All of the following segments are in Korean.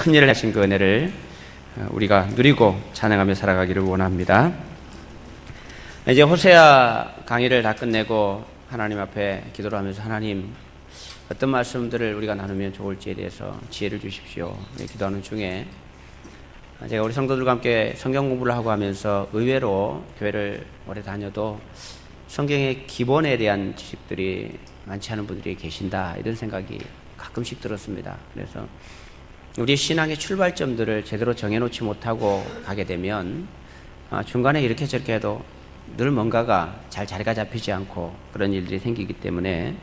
큰 일을 하신 그 은혜를 우리가 누리고 찬양하며 살아가기를 원합니다. 이제 호세아 강의를 다 끝내고 하나님 앞에 기도를 하면서 하나님 어떤 말씀들을 우리가 나누면 좋을지에 대해서 지혜를 주십시오. 기도하는 중에 제가 우리 성도들과 함께 성경 공부를 하고 하면서 의외로 교회를 오래 다녀도 성경의 기본에 대한 지식들이 많지 않은 분들이 계신다, 이런 생각이 가끔씩 들었습니다. 그래서 우리 신앙의 출발점들을 제대로 정해놓지 못하고 가게 되면 중간에 이렇게 저렇게 해도 늘 뭔가가 잘 자리가 잡히지 않고 그런 일들이 생기기 때문에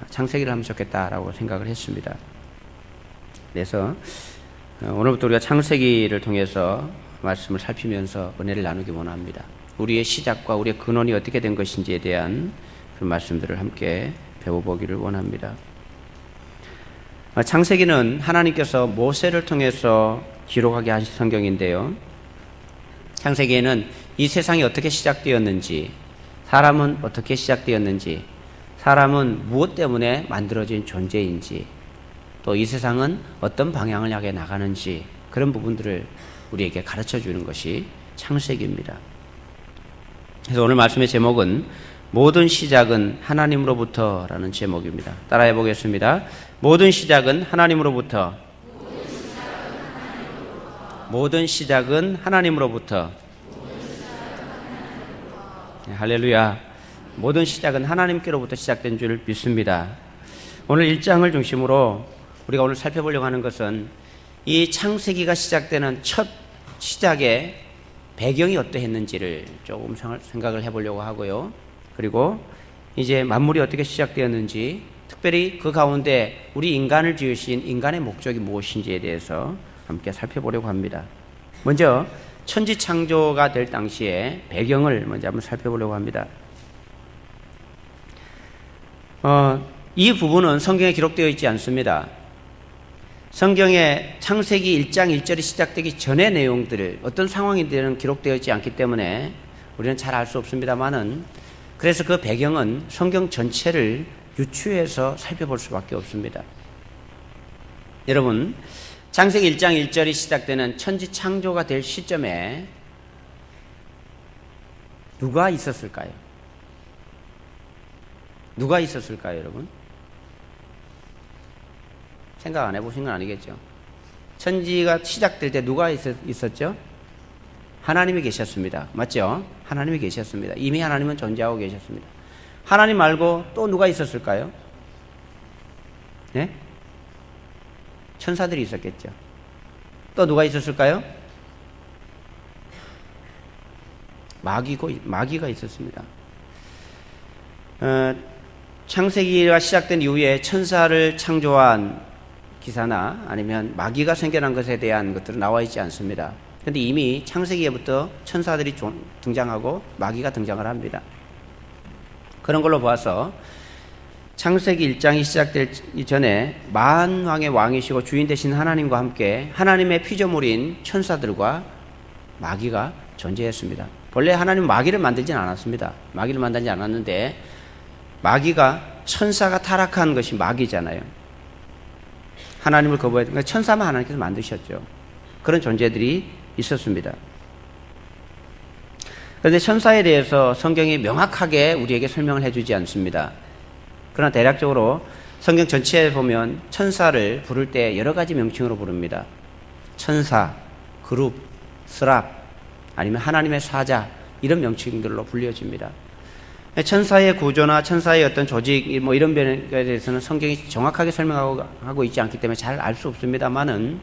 창세기를 하면 좋겠다라고 생각을 했습니다. 그래서 오늘부터 우리가 창세기를 통해서 말씀을 살피면서 은혜를 나누기 원합니다. 우리의 시작과 우리의 근원이 어떻게 된 것인지에 대한 그런 말씀들을 함께 배워보기를 원합니다. 창세기는 하나님께서 모세를 통해서 기록하게 하신 성경인데요, 창세기에는 이 세상이 어떻게 시작되었는지, 사람은 어떻게 시작되었는지, 사람은 무엇 때문에 만들어진 존재인지, 또 이 세상은 어떤 방향을 향해 나가는지, 그런 부분들을 우리에게 가르쳐 주는 것이 창세기입니다. 그래서 오늘 말씀의 제목은 모든 시작은 하나님으로부터라는 제목입니다. 따라해 보겠습니다. 모든 시작은 하나님으로부터. 모든 시작은 하나님으로부터. 네, 할렐루야. 모든 시작은 하나님께로부터 시작된 줄 믿습니다. 오늘 1장을 중심으로 우리가 오늘 살펴보려고 하는 것은 이 창세기가 시작되는 첫 시작의 배경이 어떠했는지를 조금 생각을 해보려고 하고요. 그리고 이제 만물이 어떻게 시작되었는지, 특별히 그 가운데 우리 인간을 지으신 인간의 목적이 무엇인지에 대해서 함께 살펴보려고 합니다. 먼저 천지창조가 될 당시의 배경을 먼저 한번 살펴보려고 합니다. 이 부분은 성경에 기록되어 있지 않습니다. 성경에 창세기 1장 1절이 시작되기 전의 내용들을 어떤 상황인지는 기록되어 있지 않기 때문에 우리는 잘 알 수 없습니다만은, 그래서 그 배경은 성경 전체를 유추해서 살펴볼 수밖에 없습니다. 여러분, 창세기 1장 1절이 시작되는 천지 창조가 될 시점에 누가 있었을까요? 누가 있었을까요, 여러분? 생각 안 해보신 건 아니겠죠? 천지가 시작될 때 누가 있었죠? 하나님이 계셨습니다. 맞죠? 하나님이 계셨습니다. 이미 하나님은 존재하고 계셨습니다. 하나님 말고 또 누가 있었을까요? 네? 천사들이 있었겠죠. 또 누가 있었을까요? 마귀가 있었습니다. 창세기가 시작된 이후에 천사를 창조한 기사나 아니면 마귀가 생겨난 것에 대한 것들은 나와 있지 않습니다. 그런데 이미 창세기에부터 천사들이 등장하고 마귀가 등장을 합니다. 그런 걸로 봐서 창세기 1장이 시작되기 전에 만왕의 왕이시고 주인 되신 하나님과 함께 하나님의 피조물인 천사들과 마귀가 존재했습니다. 본래 하나님은 마귀를 만들진 않았습니다. 마귀를 만들지 않았는데, 마귀가, 천사가 타락한 것이 마귀잖아요. 하나님을 거부했던, 천사만 하나님께서 만드셨죠. 그런 존재들이 있었습니다. 그런데 천사에 대해서 성경이 명확하게 우리에게 설명을 해주지 않습니다. 그러나 대략적으로 성경 전체에 보면 천사를 부를 때 여러 가지 명칭으로 부릅니다. 천사, 그룹, 스랍, 아니면 하나님의 사자, 이런 명칭들로 불려집니다. 천사의 구조나 천사의 어떤 조직, 이런 면에 대해서는 성경이 정확하게 설명하고 있지 않기 때문에 잘 알 수 없습니다만은,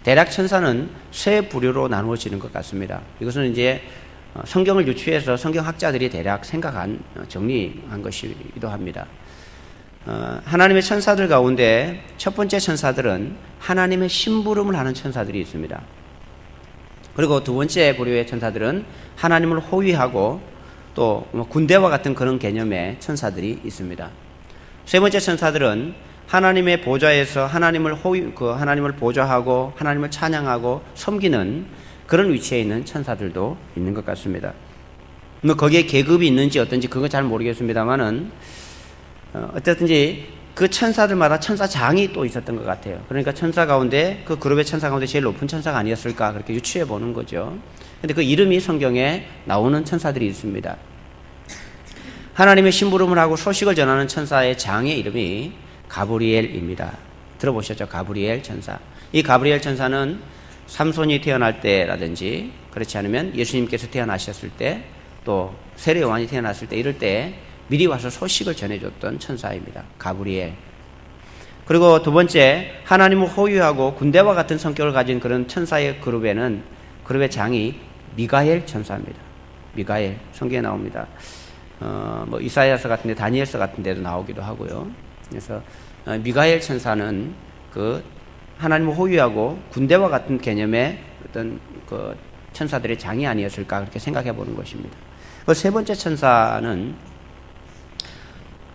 대략 천사는 세 부류로 나누어지는 것 같습니다. 이것은 이제 성경을 유추해서 성경학자들이 대략 정리한 것이기도 합니다. 하나님의 천사들 가운데 첫 번째 천사들은 하나님의 심부름을 하는 천사들이 있습니다. 그리고 두 번째 부류의 천사들은 하나님을 호위하고 또 군대와 같은 그런 개념의 천사들이 있습니다. 세 번째 천사들은 하나님의 보좌에서 하나님을 보좌하고 하나님을 찬양하고 섬기는 그런 위치에 있는 천사들도 있는 것 같습니다. 거기에 계급이 있는지 어떤지 그거 잘 모르겠습니다만은, 어쨌든지 그 천사들마다 천사장이 또 있었던 것 같아요. 그러니까 천사 가운데, 그 그룹의 천사 가운데 제일 높은 천사가 아니었을까 그렇게 유추해 보는 거죠. 근데 그 이름이 성경에 나오는 천사들이 있습니다. 하나님의 심부름을 하고 소식을 전하는 천사의 장의 이름이 가브리엘입니다. 들어보셨죠? 가브리엘 천사. 이 가브리엘 천사는 삼손이 태어날 때라든지, 그렇지 않으면 예수님께서 태어나셨을 때, 또 세례 요한이 태어났을 때, 이럴 때 미리 와서 소식을 전해줬던 천사입니다. 가브리엘. 그리고 두 번째, 하나님을 호유하고 군대와 같은 성격을 가진 그런 천사의 그룹의 장이 미가엘 천사입니다. 미가엘. 성경에 나옵니다. 뭐 이사야서 같은데, 다니엘서 같은 데도 나오기도 하고요. 그래서 미가엘 천사는 그 하나님을 호유하고 군대와 같은 개념의 어떤 그 천사들의 장이 아니었을까 그렇게 생각해 보는 것입니다. 그 세 번째 천사는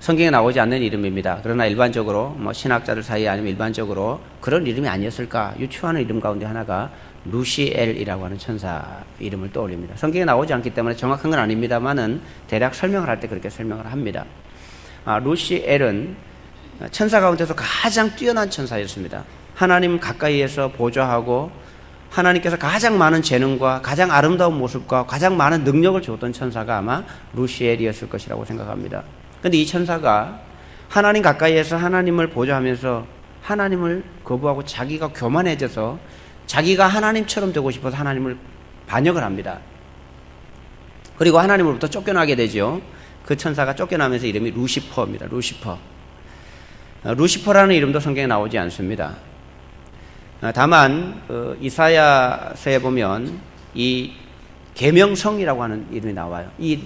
성경에 나오지 않는 이름입니다. 그러나 일반적으로 뭐 신학자들 사이에 아니면 일반적으로 그런 이름이 아니었을까 유추하는 이름 가운데 하나가 루시엘이라고 하는 천사 이름을 떠올립니다. 성경에 나오지 않기 때문에 정확한 건 아닙니다만은 대략 설명을 할 때 그렇게 설명을 합니다. 루시엘은 천사 가운데서 가장 뛰어난 천사였습니다. 하나님 가까이에서 보좌하고 하나님께서 가장 많은 재능과 가장 아름다운 모습과 가장 많은 능력을 주었던 천사가 아마 루시엘이었을 것이라고 생각합니다. 그런데 이 천사가 하나님 가까이에서 하나님을 보좌하면서 하나님을 거부하고 자기가 교만해져서 자기가 하나님처럼 되고 싶어서 하나님을 반역을 합니다. 그리고 하나님으로부터 쫓겨나게 되죠. 그 천사가 쫓겨나면서 이름이 루시퍼입니다. 루시퍼. 루시퍼라는 이름도 성경에 나오지 않습니다. 다만 이사야서에 보면 이 계명성이라고 하는 이름이 나와요. 이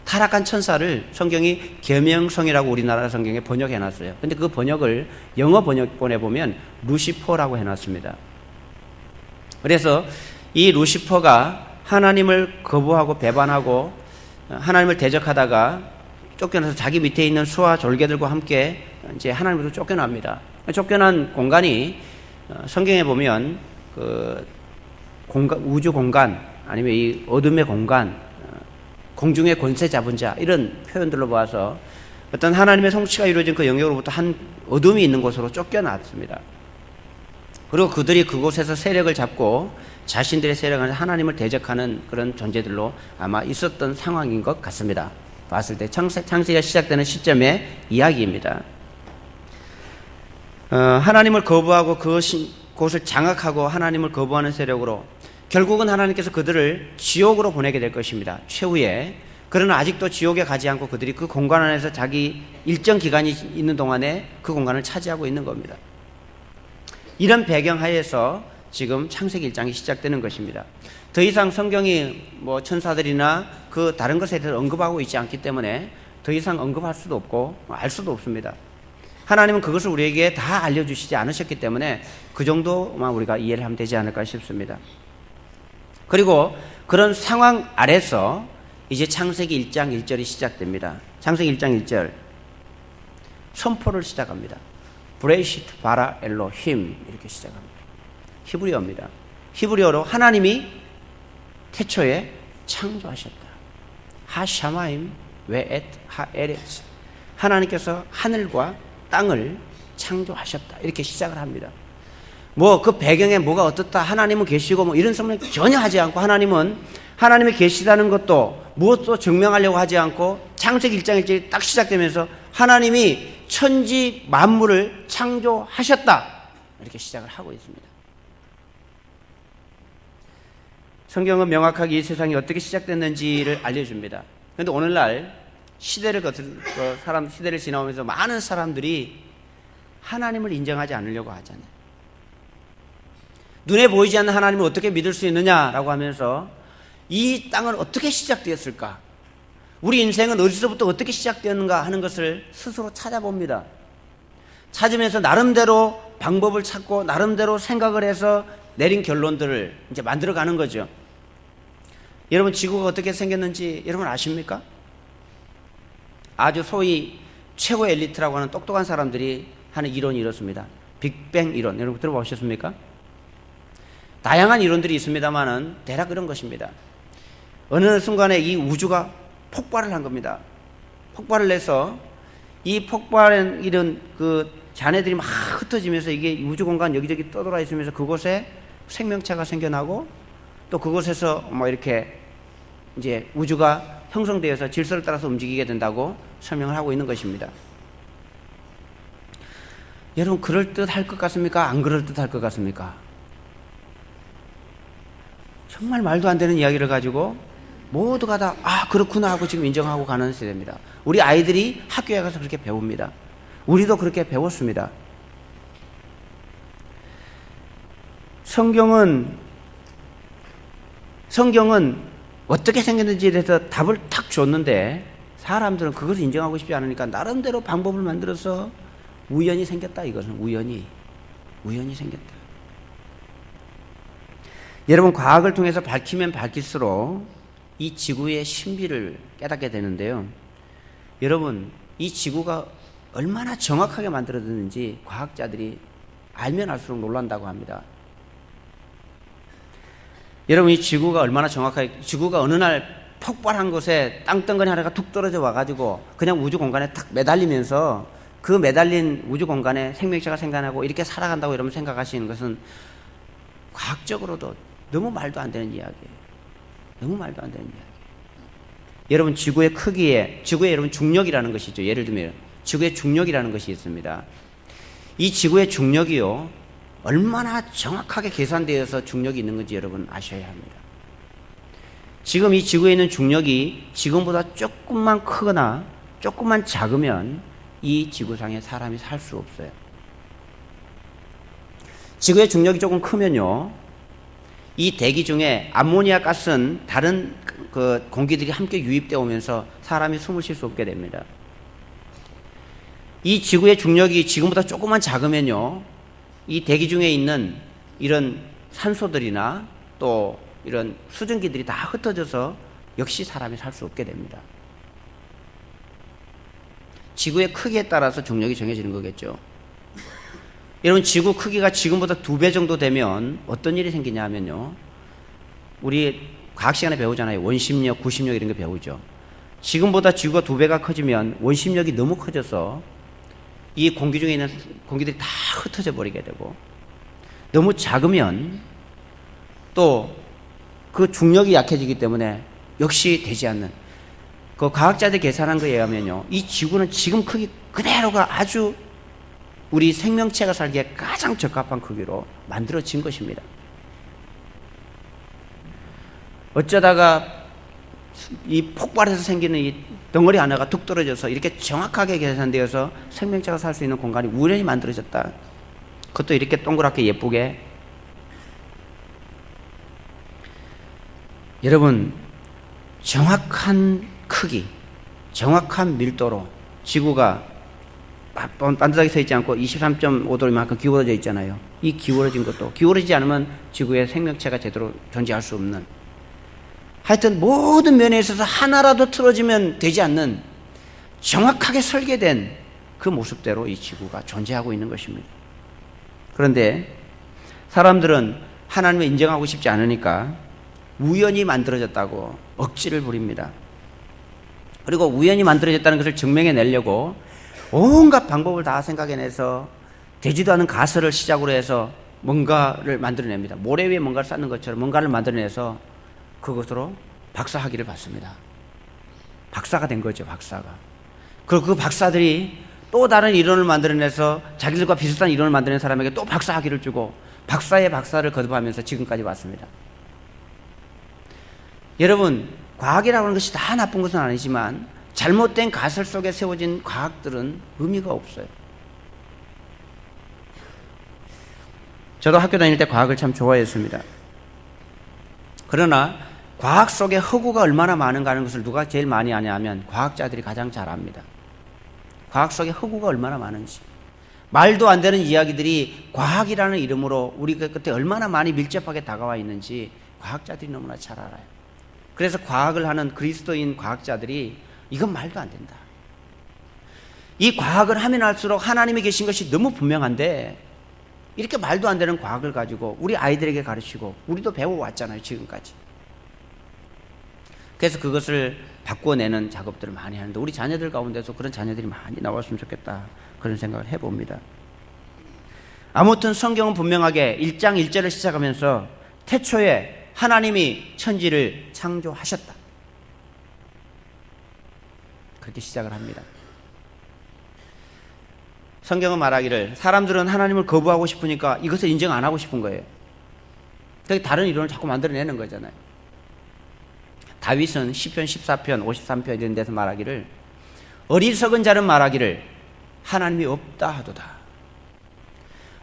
타락한 천사를 성경이 계명성이라고 우리나라 성경에 번역해놨어요. 근데 그 번역을 영어 번역본에 보면 루시퍼라고 해놨습니다. 그래서 이 루시퍼가 하나님을 거부하고 배반하고 하나님을 대적하다가 쫓겨나서 자기 밑에 있는 수와 졸개들과 함께 이제 하나님으로부터 쫓겨납니다. 쫓겨난 공간이 성경에 보면 그 공간, 우주 공간 아니면 이 어둠의 공간, 공중의 권세 잡은 자 이런 표현들로 봐서 어떤 하나님의 성취가 이루어진 그 영역으로부터 한 어둠이 있는 곳으로 쫓겨났습니다. 그리고 그들이 그곳에서 세력을 잡고 자신들의 세력을 하나님을 대적하는 그런 존재들로 아마 있었던 상황인 것 같습니다. 봤을 때 창세기가 시작되는 시점의 이야기입니다. 하나님을 거부하고 그곳을 장악하고 하나님을 거부하는 세력으로 결국은 하나님께서 그들을 지옥으로 보내게 될 것입니다. 최후에. 그러나 아직도 지옥에 가지 않고 그들이 그 공간 안에서 자기 일정 기간이 있는 동안에 그 공간을 차지하고 있는 겁니다. 이런 배경 하에서 지금 창세기 1장이 시작되는 것입니다. 더 이상 성경이 뭐 천사들이나 그 다른 것에 대해서 언급하고 있지 않기 때문에 더 이상 언급할 수도 없고 알 수도 없습니다. 하나님은 그것을 우리에게 다 알려주시지 않으셨기 때문에 그 정도만 우리가 이해를 하면 되지 않을까 싶습니다. 그리고 그런 상황 아래서 이제 창세기 1장 1절이 시작됩니다. 창세기 1장 1절 선포를 시작합니다. 브레이시트 바라 엘로힘 이렇게 시작합니다. 히브리어입니다. 히브리어로 하나님이 태초에 창조하셨다. 하샤마임 웨엣 하에레츠 하나님께서 하늘과 땅을 창조하셨다. 이렇게 시작을 합니다. 뭐 그 배경에 뭐가 어떻다 하나님은 계시고 뭐 이런 설명 전혀 하지 않고 하나님이 계시다는 것도 무엇도 증명하려고 하지 않고 창세기 1장 1절이 딱 시작되면서 하나님이 천지 만물을 창조하셨다. 이렇게 시작을 하고 있습니다. 성경은 명확하게 이 세상이 어떻게 시작됐는지를 알려줍니다. 그런데 오늘날 시대를 지나오면서 많은 사람들이 하나님을 인정하지 않으려고 하잖아요. 눈에 보이지 않는 하나님을 어떻게 믿을 수 있느냐라고 하면서 이 땅은 어떻게 시작되었을까? 우리 인생은 어디서부터 어떻게 시작되었는가 하는 것을 스스로 찾아봅니다. 찾으면서 나름대로 방법을 찾고 나름대로 생각을 해서 내린 결론들을 이제 만들어가는 거죠. 여러분 지구가 어떻게 생겼는지 여러분 아십니까? 아주 소위 최고 엘리트라고 하는 똑똑한 사람들이 하는 이론이 이렇습니다. 빅뱅 이론 여러분 들어보셨습니까? 다양한 이론들이 있습니다만은 대략 그런 것입니다. 어느 순간에 이 우주가 폭발을 한 겁니다. 폭발을 해서 이 폭발은 이런 그 잔해들이 막 흩어지면서 이게 우주 공간 여기저기 떠돌아 있으면서 그곳에 생명체가 생겨나고 또 그곳에서 뭐 이렇게 이제 우주가 형성되어서 질서를 따라서 움직이게 된다고 설명을 하고 있는 것입니다. 여러분, 그럴듯할 것 같습니까? 안 그럴듯할 것 같습니까? 정말 말도 안 되는 이야기를 가지고 모두가 다 그렇구나 하고 지금 인정하고 가는 세대입니다. 우리 아이들이 학교에 가서 그렇게 배웁니다. 우리도 그렇게 배웠습니다. 성경은 어떻게 생겼는지에 대해서 답을 탁 줬는데 사람들은 그것을 인정하고 싶지 않으니까 나름대로 방법을 만들어서 우연히 생겼다. 이것은 우연히 생겼다. 여러분, 과학을 통해서 밝히면 밝힐수록 이 지구의 신비를 깨닫게 되는데요. 여러분, 이 지구가 얼마나 정확하게 만들어졌는지 과학자들이 알면 알수록 놀란다고 합니다. 여러분, 이 지구가 얼마나 정확하게, 지구가 어느 날 폭발한 곳에 땅덩어리 하나가 툭 떨어져 와가지고 그냥 우주 공간에 탁 매달리면서 그 매달린 우주 공간에 생명체가 생겨나고 이렇게 살아간다고 여러분 생각하시는 것은 과학적으로도 너무 말도 안 되는 이야기예요. 너무 말도 안 되는 이야기예요. 여러분, 지구의 크기에, 지구의 여러분 중력이라는 것이 있죠. 예를 들면 지구의 중력이라는 것이 있습니다. 이 지구의 중력이요, 얼마나 정확하게 계산되어서 중력이 있는 건지 여러분 아셔야 합니다. 지금 이 지구에 있는 중력이 지금보다 조금만 크거나 조금만 작으면 이 지구상에 사람이 살 수 없어요. 지구의 중력이 조금 크면요, 이 대기 중에 암모니아 가스는 다른 그 공기들이 함께 유입되어 오면서 사람이 숨을 쉴 수 없게 됩니다. 이 지구의 중력이 지금보다 조금만 작으면요, 이 대기 중에 있는 이런 산소들이나 또 이런 수증기들이 다 흩어져서 역시 사람이 살 수 없게 됩니다. 지구의 크기에 따라서 중력이 정해지는 거겠죠. 여러분, 지구 크기가 지금보다 2배 정도 되면 어떤 일이 생기냐 하면요, 우리 과학 시간에 배우잖아요. 원심력, 구심력 이런 거 배우죠. 지금보다 지구가 2배가 커지면 원심력이 너무 커져서 이 공기 중에 있는 공기들이 다 흩어져 버리게 되고, 너무 작으면 또 그 중력이 약해지기 때문에 역시 되지 않는, 그 과학자들이 계산한 거에 의하면요, 이 지구는 지금 크기 그대로가 아주 우리 생명체가 살기에 가장 적합한 크기로 만들어진 것입니다. 어쩌다가 이 폭발해서 생기는 이 덩어리 하나가 툭 떨어져서 이렇게 정확하게 계산되어서 생명체가 살 수 있는 공간이 우연히 만들어졌다. 그것도 이렇게 동그랗게 예쁘게. 여러분, 정확한 크기, 정확한 밀도로 지구가 반듯하게 서 있지 않고 23.5도 이만큼 기울어져 있잖아요. 이 기울어진 것도, 기울어지지 않으면 지구의 생명체가 제대로 존재할 수 없는, 하여튼 모든 면에 있어서 하나라도 틀어지면 되지 않는 정확하게 설계된 그 모습대로 이 지구가 존재하고 있는 것입니다. 그런데 사람들은 하나님을 인정하고 싶지 않으니까 우연히 만들어졌다고 억지를 부립니다. 그리고 우연히 만들어졌다는 것을 증명해 내려고 온갖 방법을 다 생각해내서 되지도 않은 가설을 시작으로 해서 뭔가를 만들어냅니다. 모래 위에 뭔가를 쌓는 것처럼 뭔가를 만들어내서 그것으로 박사학위를 받습니다. 박사가 된 거죠, 박사가. 그리고 그 박사들이 또 다른 이론을 만들어내서 자기들과 비슷한 이론을 만드는 사람에게 또 박사학위를 주고 박사의 박사를 거듭하면서 지금까지 왔습니다. 여러분, 과학이라고 하는 것이 다 나쁜 것은 아니지만 잘못된 가설 속에 세워진 과학들은 의미가 없어요. 저도 학교 다닐 때 과학을 참 좋아했습니다. 그러나 과학 속에 허구가 얼마나 많은가 하는 것을 누가 제일 많이 아냐 하면 과학자들이 가장 잘 압니다. 과학 속에 허구가 얼마나 많은지, 말도 안 되는 이야기들이 과학이라는 이름으로 우리 끝에 얼마나 많이 밀접하게 다가와 있는지 과학자들이 너무나 잘 알아요. 그래서 과학을 하는 그리스도인 과학자들이 이건 말도 안 된다. 이 과학을 하면 할수록 하나님이 계신 것이 너무 분명한데 이렇게 말도 안 되는 과학을 가지고 우리 아이들에게 가르치고 우리도 배워왔잖아요, 지금까지. 그래서 그것을 바꿔내는 작업들을 많이 하는데 우리 자녀들 가운데서 그런 자녀들이 많이 나왔으면 좋겠다, 그런 생각을 해봅니다. 아무튼 성경은 분명하게 1장 1절을 시작하면서 태초에 하나님이 천지를 창조하셨다, 그렇게 시작을 합니다. 성경은 말하기를 사람들은 하나님을 거부하고 싶으니까 이것을 인정 안 하고 싶은 거예요. 그래서 다른 이론을 자꾸 만들어내는 거잖아요. 다윗은 시편 14편 53편 이런 데서 말하기를 어리석은 자는 말하기를 하나님이 없다 하도다.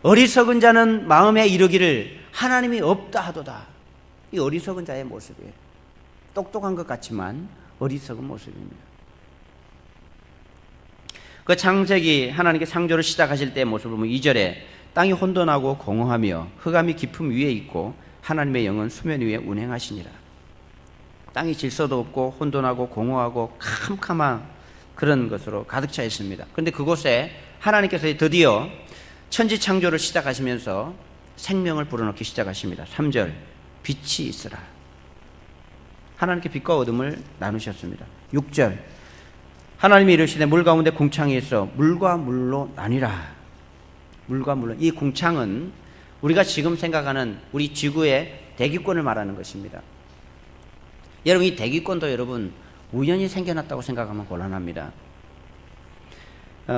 어리석은 자는 마음에 이르기를 하나님이 없다 하도다. 이 어리석은 자의 모습이에요. 똑똑한 것 같지만 어리석은 모습입니다. 그 창세기 하나님께 창조를 시작하실 때의 모습을 보면 2절에 땅이 혼돈하고 공허하며 흑암이 깊음 위에 있고 하나님의 영은 수면 위에 운행하시니라. 땅이 질서도 없고 혼돈하고 공허하고 캄캄한 그런 것으로 가득 차 있습니다. 그런데 그곳에 하나님께서 드디어 천지 창조를 시작하시면서 생명을 불어넣기 시작하십니다. 3절 빛이 있으라. 하나님께 빛과 어둠을 나누셨습니다. 6절 하나님이 이르시되 물 가운데 궁창이 있어 물과 물로 나뉘라. 물과 물로, 이 궁창은 우리가 지금 생각하는 우리 지구의 대기권을 말하는 것입니다. 여러분, 이 대기권도 여러분 우연히 생겨났다고 생각하면 곤란합니다.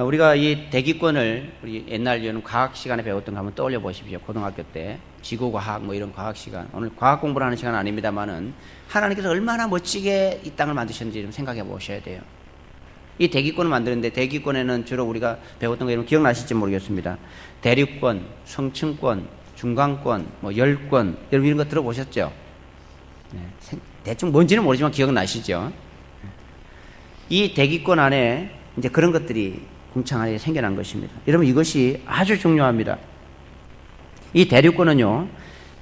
우리가 이 대기권을 우리 옛날 여러분 과학 시간에 배웠던 거 한번 떠올려 보십시오. 고등학교 때 지구과학 뭐 이런 과학 시간, 오늘 과학 공부를 하는 시간은 아닙니다만은 하나님께서 얼마나 멋지게 이 땅을 만드셨는지 좀 생각해 보셔야 돼요. 이 대기권을 만드는데 대기권에는 주로 우리가 배웠던 거 여러분 기억나실지 모르겠습니다. 대륙권, 성층권, 중간권, 뭐 열권, 여러분 이런 거 들어보셨죠? 네, 대충 뭔지는 모르지만 기억나시죠? 이 대기권 안에 이제 그런 것들이 궁창 안에 생겨난 것입니다. 여러분 이것이 아주 중요합니다. 이 대륙권은요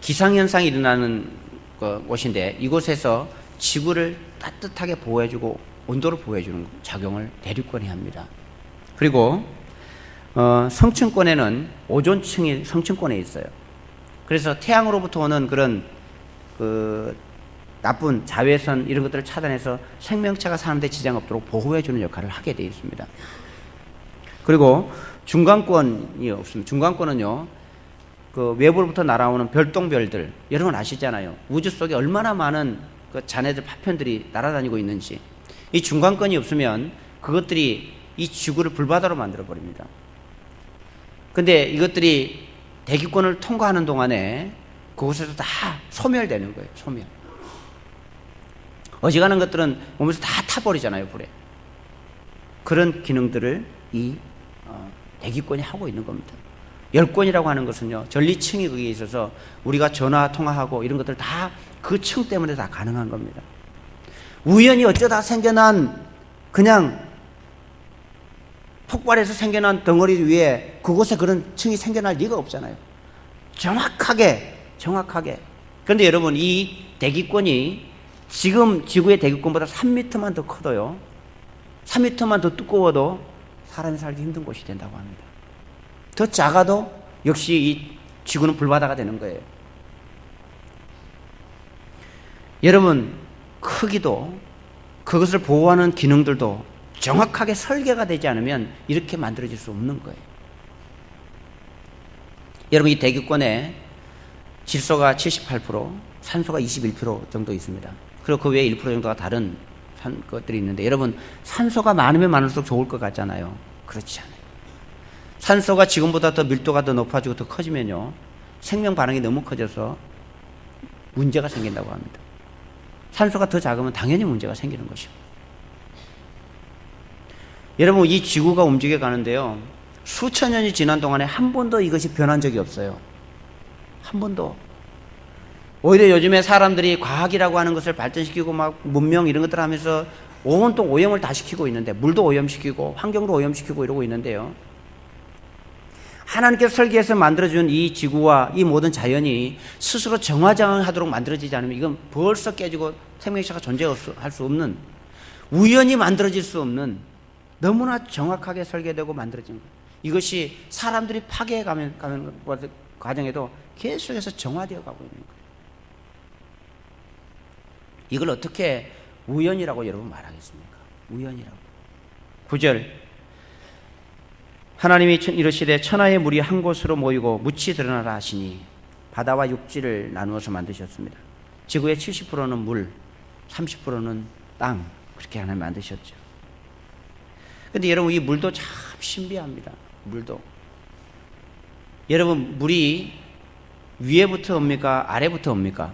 기상현상이 일어나는 곳인데 이곳에서 지구를 따뜻하게 보호해주고 온도를 보호해주는 작용을 대륙권이 합니다. 그리고 성층권에는 오존층이 성층권에 있어요. 그래서 태양으로부터 오는 그런 나쁜 자외선 이런 것들을 차단해서 생명체가 사는데 지장 없도록 보호해주는 역할을 하게 되어 있습니다. 그리고 중간권이 없습니다. 중간권은요 그 외부로부터 날아오는 별똥별들 여러분 아시잖아요. 우주 속에 얼마나 많은 그 잔해들 파편들이 날아다니고 있는지. 이 중간권이 없으면 그것들이 이 지구를 불바다로 만들어 버립니다. 근데 이것들이 대기권을 통과하는 동안에 그곳에서 다 소멸되는 거예요. 소멸. 어지간한 것들은 몸에서 다 타버리잖아요, 불에. 그런 기능들을 이 대기권이 하고 있는 겁니다. 열권이라고 하는 것은요, 전리층이 거기에 있어서 우리가 전화 통화하고 이런 것들 다 그 층 때문에 다 가능한 겁니다. 우연히 어쩌다 생겨난 그냥 폭발해서 생겨난 덩어리 위에 그곳에 그런 층이 생겨날 리가 없잖아요. 정확하게. 그런데 여러분 이 대기권이 지금 지구의 대기권보다 3m만 더 커도요 3m만 더 두꺼워도 사람이 살기 힘든 곳이 된다고 합니다. 더 작아도 역시 이 지구는 불바다가 되는 거예요. 여러분 크기도 그것을 보호하는 기능들도 정확하게 설계가 되지 않으면 이렇게 만들어질 수 없는 거예요. 여러분 이 대기권에 질소가 78%, 산소가 21% 정도 있습니다. 그리고 그 외에 1% 정도가 다른 것들이 있는데 여러분 산소가 많으면 많을수록 좋을 것 같잖아요. 그렇지 않아요. 산소가 지금보다 더 밀도가 더 높아지고 더 커지면요 생명 반응이 너무 커져서 문제가 생긴다고 합니다. 산소가 더 작으면 당연히 문제가 생기는 것입니다. 여러분 이 지구가 움직여 가는데요 수천 년이 지난 동안에 한 번도 이것이 변한 적이 없어요. 한 번도. 오히려 요즘에 사람들이 과학이라고 하는 것을 발전시키고 막 문명 이런 것들 하면서 온통 오염을 다 시키고 있는데 물도 오염시키고 환경도 오염시키고 이러고 있는데요 하나님께서 설계해서 만들어준 이 지구와 이 모든 자연이 스스로 정화장하도록 만들어지지 않으면 이건 벌써 깨지고 생명체가 존재할 수 없는 우연히 만들어질 수 없는 너무나 정확하게 설계되고 만들어진 거예요. 이것이 사람들이 파괴해 가는 과정에도 계속해서 정화되어 가고 있는 거예요. 이걸 어떻게 우연이라고 여러분 말하겠습니까? 우연이라고. 9절 하나님이 이르시되 천하의 물이 한 곳으로 모이고 묻히 드러나라 하시니 바다와 육지를 나누어서 만드셨습니다. 지구의 70%는 물, 30%는 땅, 그렇게 하나님 만드셨죠. 근데 여러분 이 물도 참 신비합니다. 물도. 여러분 물이 위에부터 옵니까? 아래부터 옵니까?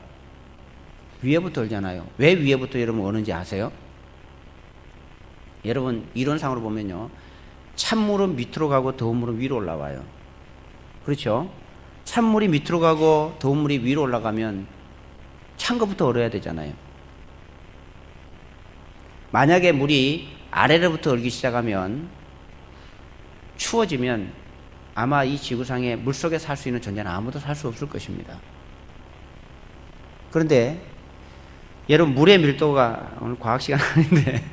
위에부터 오잖아요. 왜 위에부터 여러분 오는지 아세요? 여러분 이론상으로 보면요, 찬물은 밑으로 가고 더운 물은 위로 올라와요. 그렇죠? 찬물이 밑으로 가고 더운 물이 위로 올라가면 찬 것부터 얼어야 되잖아요. 만약에 물이 아래로부터 얼기 시작하면 추워지면 아마 이 지구상에 물속에 살 수 있는 존재는 아무도 살 수 없을 것입니다. 그런데 여러분 물의 밀도가, 오늘 과학 시간 아닌데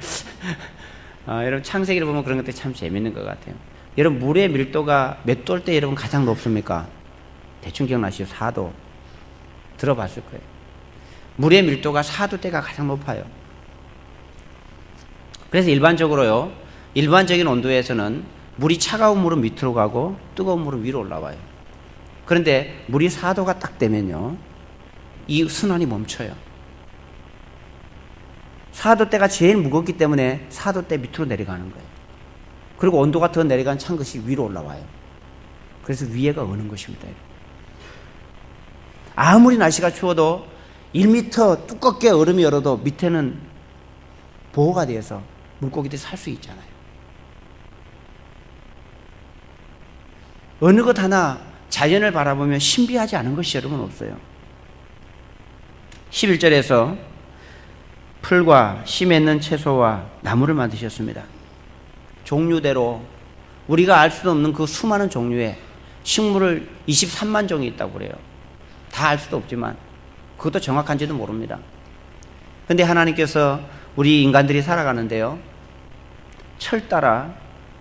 여러분 창세기를 보면 그런 것들이 참 재밌는 것 같아요. 여러분 물의 밀도가 몇 도일 때 여러분 가장 높습니까? 대충 기억나시죠? 4도. 들어봤을 거예요. 물의 밀도가 4도 때가 가장 높아요. 그래서 일반적으로요, 일반적인 온도에서는 물이 차가운 물은 밑으로 가고 뜨거운 물은 위로 올라와요. 그런데 물이 4도가 딱 되면요, 이 순환이 멈춰요. 4도 때가 제일 무겁기 때문에 4도 때 밑으로 내려가는 거예요. 그리고 온도가 더 내려간 찬 것이 위로 올라와요. 그래서 위에가 어는 것입니다. 아무리 날씨가 추워도 1m 두껍게 얼음이 얼어도 밑에는 보호가 되어서 물고기들이 살 수 있잖아요. 어느 것 하나 자연을 바라보면 신비하지 않은 것이 여러분 없어요. 11절에서 풀과 씨 맺는 채소와 나무를 만드셨습니다. 종류대로 우리가 알 수도 없는 그 수많은 종류의 식물을 23만 종이 있다고 그래요. 다 알 수도 없지만 그것도 정확한지도 모릅니다. 그런데 하나님께서 우리 인간들이 살아가는데요, 철 따라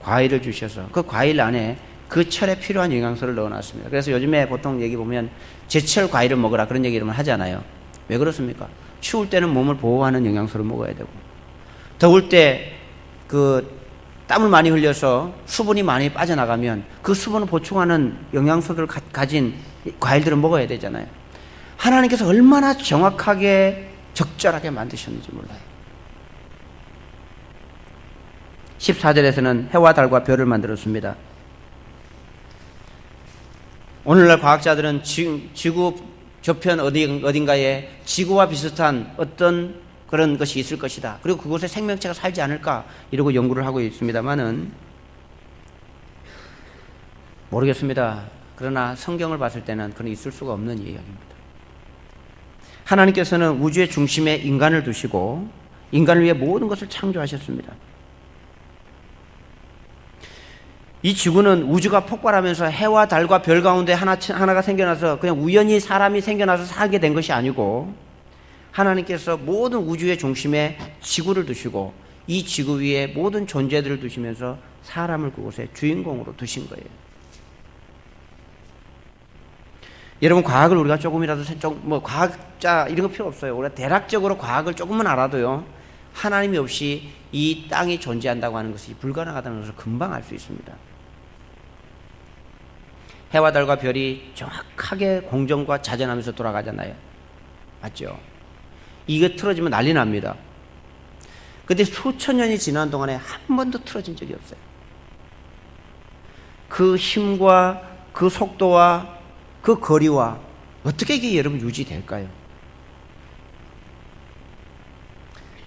과일을 주셔서 그 과일 안에 그 철에 필요한 영양소를 넣어놨습니다. 그래서 요즘에 보통 얘기 보면 제철 과일을 먹으라 그런 얘기를 하잖아요. 왜 그렇습니까? 추울 때는 몸을 보호하는 영양소를 먹어야 되고, 더울 때 그 땀을 많이 흘려서 수분이 많이 빠져나가면 그 수분을 보충하는 영양소들을 가진 과일들을 먹어야 되잖아요. 하나님께서 얼마나 정확하게 적절하게 만드셨는지 몰라요. 14절에서는 해와 달과 별을 만들었습니다. 오늘날 과학자들은 지구 저편 어딘가에 지구와 비슷한 어떤 그런 것이 있을 것이다, 그리고 그곳에 생명체가 살지 않을까, 이러고 연구를 하고 있습니다만은 모르겠습니다. 그러나 성경을 봤을 때는 그건 있을 수가 없는 이야기입니다. 하나님께서는 우주의 중심에 인간을 두시고 인간을 위해 모든 것을 창조하셨습니다. 이 지구는 우주가 폭발하면서 해와 달과 별 가운데 하나가 생겨나서 그냥 우연히 사람이 생겨나서 살게 된 것이 아니고, 하나님께서 모든 우주의 중심에 지구를 두시고 이 지구 위에 모든 존재들을 두시면서 사람을 그곳에 주인공으로 두신 거예요. 여러분 과학을 우리가 조금이라도 과학자 이런 거 필요 없어요. 우리가 대략적으로 과학을 조금만 알아도요, 하나님이 없이 이 땅이 존재한다고 하는 것이 불가능하다는 것을 금방 알 수 있습니다. 해와 달과 별이 정확하게 공정과 자전하면서 돌아가잖아요. 맞죠? 이게 틀어지면 난리 납니다. 근데 수천 년이 지난 동안에 한 번도 틀어진 적이 없어요. 그 힘과 그 속도와 그 거리와 어떻게 이게 여러분 유지될까요?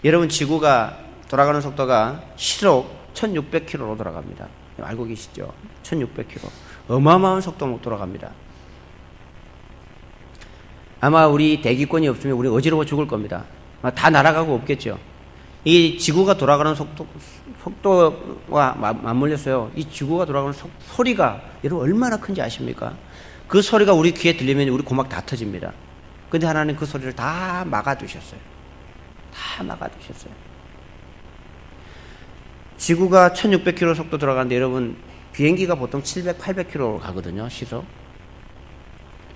여러분 지구가 돌아가는 속도가 시속 1600km로 돌아갑니다. 알고 계시죠? 1600km. 어마어마한 속도로 돌아갑니다. 아마 우리 대기권이 없으면 우리 어지러워 죽을 겁니다. 다 날아가고 없겠죠. 이 지구가 돌아가는 속도와 맞물렸어요. 이 지구가 돌아가는 소리가 여러분 얼마나 큰지 아십니까? 그 소리가 우리 귀에 들리면 우리 고막 다 터집니다. 근데 하나님 그 소리를 다 막아두셨어요. 다 막아두셨어요. 지구가 1600km 속도 돌아가는데 여러분 비행기가 보통 700, 800km로 가거든요. 시속.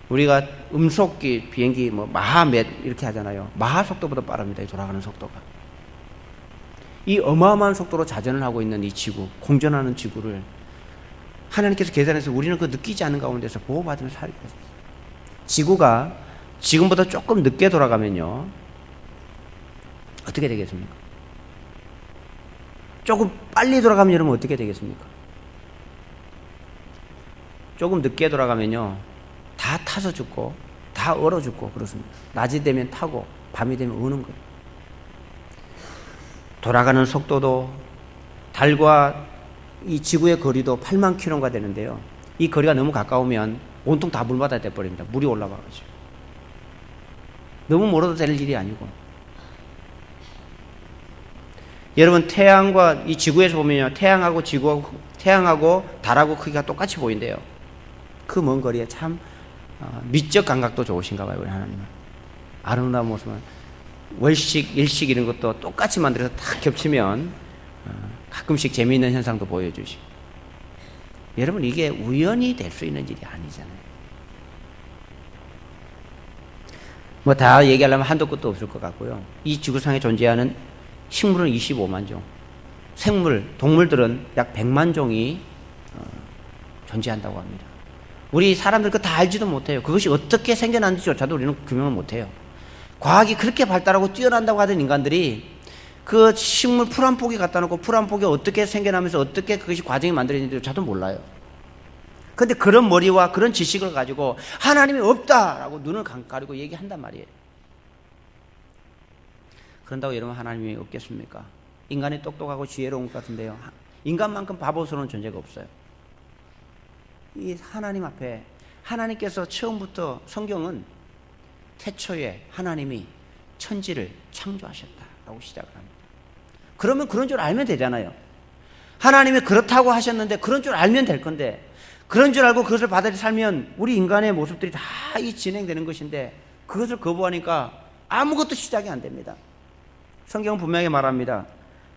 우리가 음속기 비행기 마하 몇 이렇게 하잖아요. 마하 속도보다 빠릅니다. 돌아가는 속도가. 이 어마어마한 속도로 자전을 하고 있는 이 지구, 공전하는 지구를 하나님께서 계산해서 우리는 그 느끼지 않는 가운데서 보호받으며 살게 하셨어요. 지구가 지금보다 조금 늦게 돌아가면요, 어떻게 되겠습니까? 조금 빨리 돌아가면 여러분 어떻게 되겠습니까? 조금 늦게 돌아가면요, 다 타서 죽고 다 얼어 죽고 그렇습니다. 낮이 되면 타고 밤이 되면 우는 거예요. 돌아가는 속도도 달과 이 지구의 거리도 8만 킬로가 되는데요, 이 거리가 너무 가까우면 온통 다 물바다 돼버립니다. 물이 올라와가지고. 너무 멀어도 될 일이 아니고. 여러분, 태양과 이 지구에서 보면요, 태양하고 지구하고, 태양하고 달하고 크기가 똑같이 보인대요. 그 먼 거리에 참 미적 감각도 좋으신가 봐요, 우리 하나님은. 아름다운 모습은 월식, 일식 이런 것도 똑같이 만들어서 딱 겹치면 가끔씩 재미있는 현상도 보여주시고. 여러분, 이게 우연히 될 수 있는 일이 아니잖아요. 뭐 다 얘기하려면 한도 끝도 없을 것 같고요. 이 지구상에 존재하는 식물은 25만 종, 생물, 동물들은 약 100만 종이 존재한다고 합니다. 우리 사람들 그거 다 알지도 못해요. 그것이 어떻게 생겨났는지조차도 우리는 규명을 못해요. 과학이 그렇게 발달하고 뛰어난다고 하던 인간들이 그 식물 풀 한 포기 갖다 놓고 풀 한 포기 어떻게 생겨나면서 어떻게 그것이 과정이 만들어지는지조차도 몰라요. 근데 그런 머리와 그런 지식을 가지고 하나님이 없다라고 눈을 가리고 얘기한단 말이에요. 그런다고 여러분 하나님이 없겠습니까? 인간이 똑똑하고 지혜로운 것 같은데요, 인간만큼 바보스러운 존재가 없어요. 이 하나님 앞에 하나님께서 처음부터, 성경은 태초에 하나님이 천지를 창조하셨다라고 시작을 합니다. 그러면 그런 줄 알면 되잖아요. 하나님이 그렇다고 하셨는데 그런 줄 알면 될 건데, 그런 줄 알고 그것을 받아들여 살면 우리 인간의 모습들이 다 진행되는 것인데, 그것을 거부하니까 아무것도 시작이 안 됩니다. 성경은 분명히 말합니다.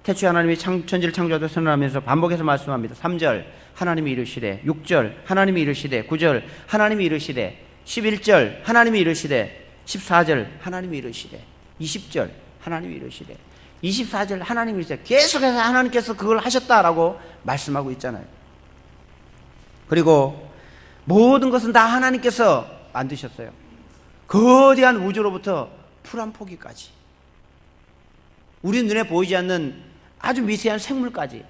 태초에 하나님이 천지를 창조하다 선언하면서 반복해서 말씀합니다. 3절 하나님이 이르시되, 6절 하나님이 이르시되, 9절 하나님이 이르시되, 11절 하나님이 이르시되, 14절 하나님이 이르시되, 20절 하나님이 이르시되, 24절 하나님이 이르시되, 계속해서 하나님께서 그걸 하셨다라고 말씀하고 있잖아요. 그리고 모든 것은 다 하나님께서 만드셨어요. 거대한 우주로부터 풀 한 포기까지, 우리 눈에 보이지 않는 아주 미세한 생물까지.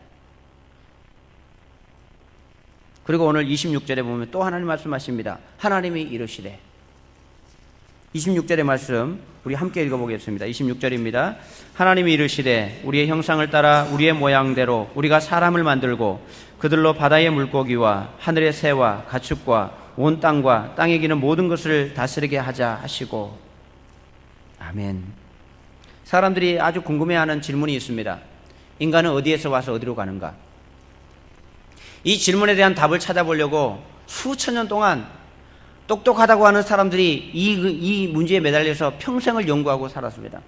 그리고 오늘 26절에 보면 또 하나님 말씀하십니다. 하나님이 이르시되, 26절의 말씀 우리 함께 읽어보겠습니다. 26절입니다. 하나님이 이르시되, 우리의 형상을 따라 우리의 모양대로 우리가 사람을 만들고 그들로 바다의 물고기와 하늘의 새와 가축과 온 땅과 땅에 기는 모든 것을 다스리게 하자 하시고. 아멘. 사람들이 아주 궁금해하는 질문이 있습니다. 인간은 어디에서 와서 어디로 가는가? 이 질문에 대한 답을 찾아보려고 수천 년 동안 똑똑하다고 하는 사람들이 이 문제에 매달려서 평생을 연구하고 살았습니다.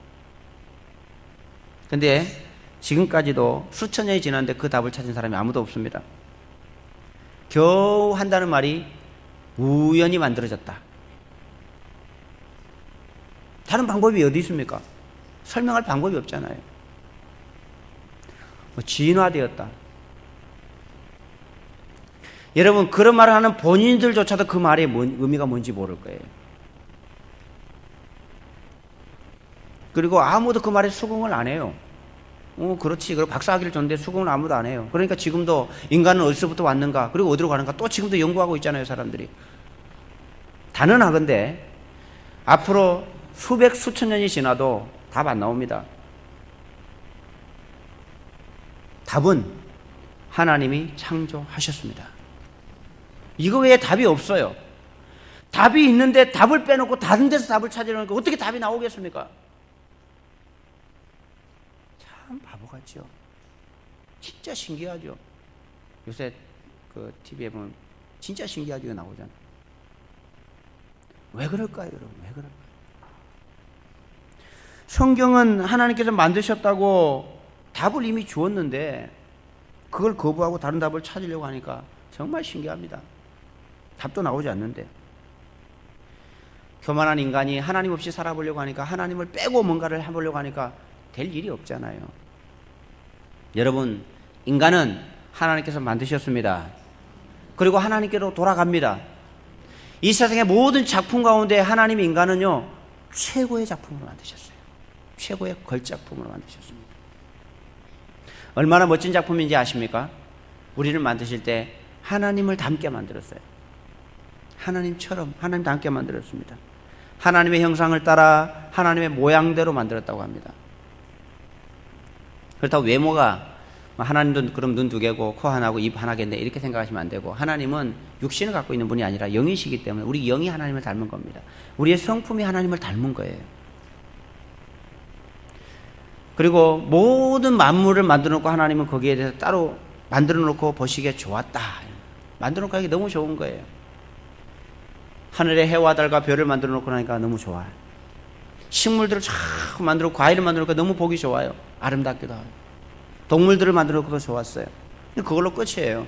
근데 지금까지도 수천 년이 지났는데 그 답을 찾은 사람이 아무도 없습니다. 겨우 한다는 말이 우연히 만들어졌다. 다른 방법이 어디 있습니까? 설명할 방법이 없잖아요. 진화되었다. 여러분, 그런 말을 하는 본인들조차도 그 말의 의미가 뭔지 모를 거예요. 그리고 아무도 그 말에 수긍을 안 해요. 그렇지. 그리고 박사학위를 줬는데 수긍을 아무도 안 해요. 그러니까 지금도 인간은 어디서부터 왔는가, 그리고 어디로 가는가 또 지금도 연구하고 있잖아요, 사람들이. 단언하건대 앞으로 수백, 수천 년이 지나도 답 안 나옵니다. 답은 하나님이 창조하셨습니다. 이거 외에 답이 없어요. 답이 있는데 답을 빼놓고 다른 데서 답을 찾으려니까 어떻게 답이 나오겠습니까? 참 바보 같죠. 진짜 신기하죠. 요새 그 TV에 보면 진짜 신기하게 나오잖아요. 왜 그럴까요, 여러분? 왜 그럴까요? 성경은 하나님께서 만드셨다고 답을 이미 주었는데 그걸 거부하고 다른 답을 찾으려고 하니까 정말 신기합니다. 답도 나오지 않는데. 교만한 인간이 하나님 없이 살아보려고 하니까, 하나님을 빼고 뭔가를 해보려고 하니까 될 일이 없잖아요. 여러분, 인간은 하나님께서 만드셨습니다. 그리고 하나님께로 돌아갑니다. 이 세상의 모든 작품 가운데 하나님이 인간은요, 최고의 작품으로 만드셨어요. 최고의 걸작품으로 만드셨습니다. 얼마나 멋진 작품인지 아십니까? 우리를 만드실 때 하나님을 닮게 만들었어요. 하나님처럼 하나님 닮게 만들었습니다. 하나님의 형상을 따라 하나님의 모양대로 만들었다고 합니다. 그렇다고 외모가 하나님도 그럼 눈 두 개고 코 하나고 입 하나겠네 이렇게 생각하시면 안 되고, 하나님은 육신을 갖고 있는 분이 아니라 영이시기 때문에 우리 영이 하나님을 닮은 겁니다. 우리의 성품이 하나님을 닮은 거예요. 그리고 모든 만물을 만들어 놓고 하나님은 거기에 대해서 따로 만들어 놓고 보시기에 좋았다. 만들어 놓고 하기 너무 좋은 거예요. 하늘의 해와 달과 별을 만들어 놓고 나니까 너무 좋아요. 식물들을 쫙 만들어 놓고 과일을 만들어 놓고 너무 보기 좋아요. 아름답기도 하고. 동물들을 만들어 놓고도 좋았어요. 그걸로 끝이에요.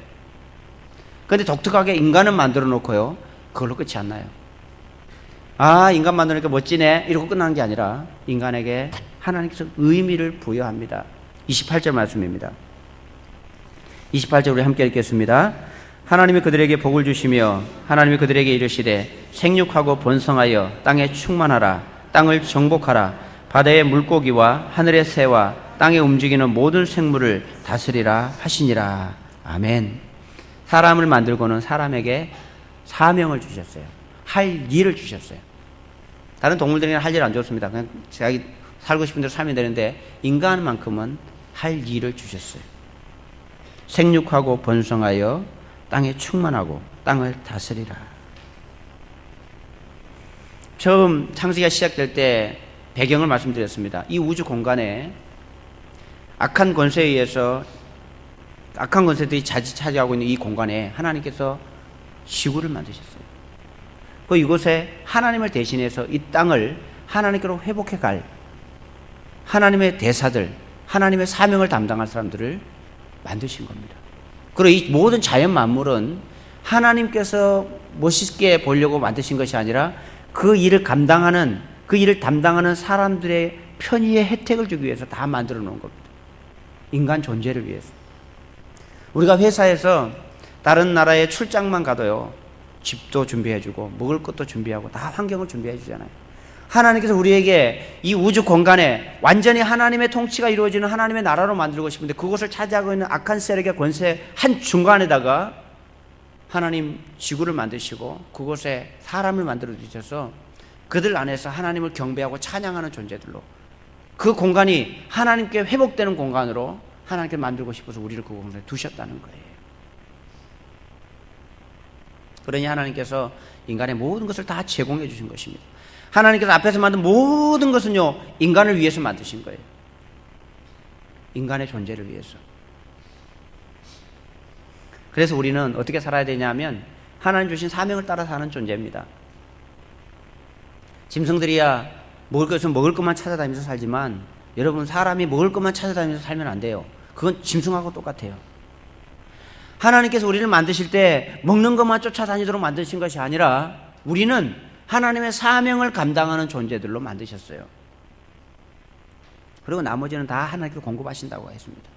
그런데 독특하게 인간은 만들어 놓고요, 그걸로 끝이 안 나요. 아, 인간 만들어 놓으니까 멋지네 이러고 끝나는 게 아니라 인간에게 하나님께서 의미를 부여합니다. 28절 말씀입니다. 28절 우리 함께 읽겠습니다. 하나님이 그들에게 복을 주시며 하나님이 그들에게 이르시되 생육하고 번성하여 땅에 충만하라. 땅을 정복하라. 바다의 물고기와 하늘의 새와 땅에 움직이는 모든 생물을 다스리라 하시니라. 아멘. 사람을 만들고는 사람에게 사명을 주셨어요. 할 일을 주셨어요. 다른 동물들이나 할 일 안 줬습니다. 그냥 자기 살고 싶은 대로 살면 되는데 인간만큼은 할 일을 주셨어요. 생육하고 번성하여 땅에 충만하고 땅을 다스리라. 처음 창세기가 시작될 때 배경을 말씀드렸습니다. 이 우주 공간에 악한 권세에 의해서 악한 권세들이 차지하고 있는 이 공간에 하나님께서 지구를 만드셨어요. 그 이곳에 하나님을 대신해서 이 땅을 하나님께로 회복해 갈 하나님의 대사들, 하나님의 사명을 담당할 사람들을 만드신 겁니다. 그리고 이 모든 자연 만물은 하나님께서 멋있게 보려고 만드신 것이 아니라 그 일을 감당하는, 그 일을 담당하는 사람들의 편의의 혜택을 주기 위해서 다 만들어 놓은 겁니다. 인간 존재를 위해서. 우리가 회사에서 다른 나라에 출장만 가도요, 집도 준비해주고 먹을 것도 준비하고 다 환경을 준비해 주잖아요. 하나님께서 우리에게 이 우주 공간에 완전히 하나님의 통치가 이루어지는 하나님의 나라로 만들고 싶은데 그곳을 차지하고 있는 악한 세력의 권세 한 중간에다가 하나님 지구를 만드시고 그곳에 사람을 만들어 주셔서 그들 안에서 하나님을 경배하고 찬양하는 존재들로, 그 공간이 하나님께 회복되는 공간으로 하나님께 만들고 싶어서 우리를 그 공간에 두셨다는 거예요. 그러니 하나님께서 인간의 모든 것을 다 제공해 주신 것입니다. 하나님께서 앞에서 만든 모든 것은요, 인간을 위해서 만드신 거예요. 인간의 존재를 위해서. 그래서 우리는 어떻게 살아야 되냐면 하나님 주신 사명을 따라 사는 존재입니다. 짐승들이야 먹을 것만 찾아다니면서 살지만 여러분, 사람이 먹을 것만 찾아다니면서 살면 안 돼요. 그건 짐승하고 똑같아요. 하나님께서 우리를 만드실 때 먹는 것만 쫓아다니도록 만드신 것이 아니라 우리는 하나님의 사명을 감당하는 존재들로 만드셨어요. 그리고 나머지는 다 하나님께서 공급하신다고 했습니다.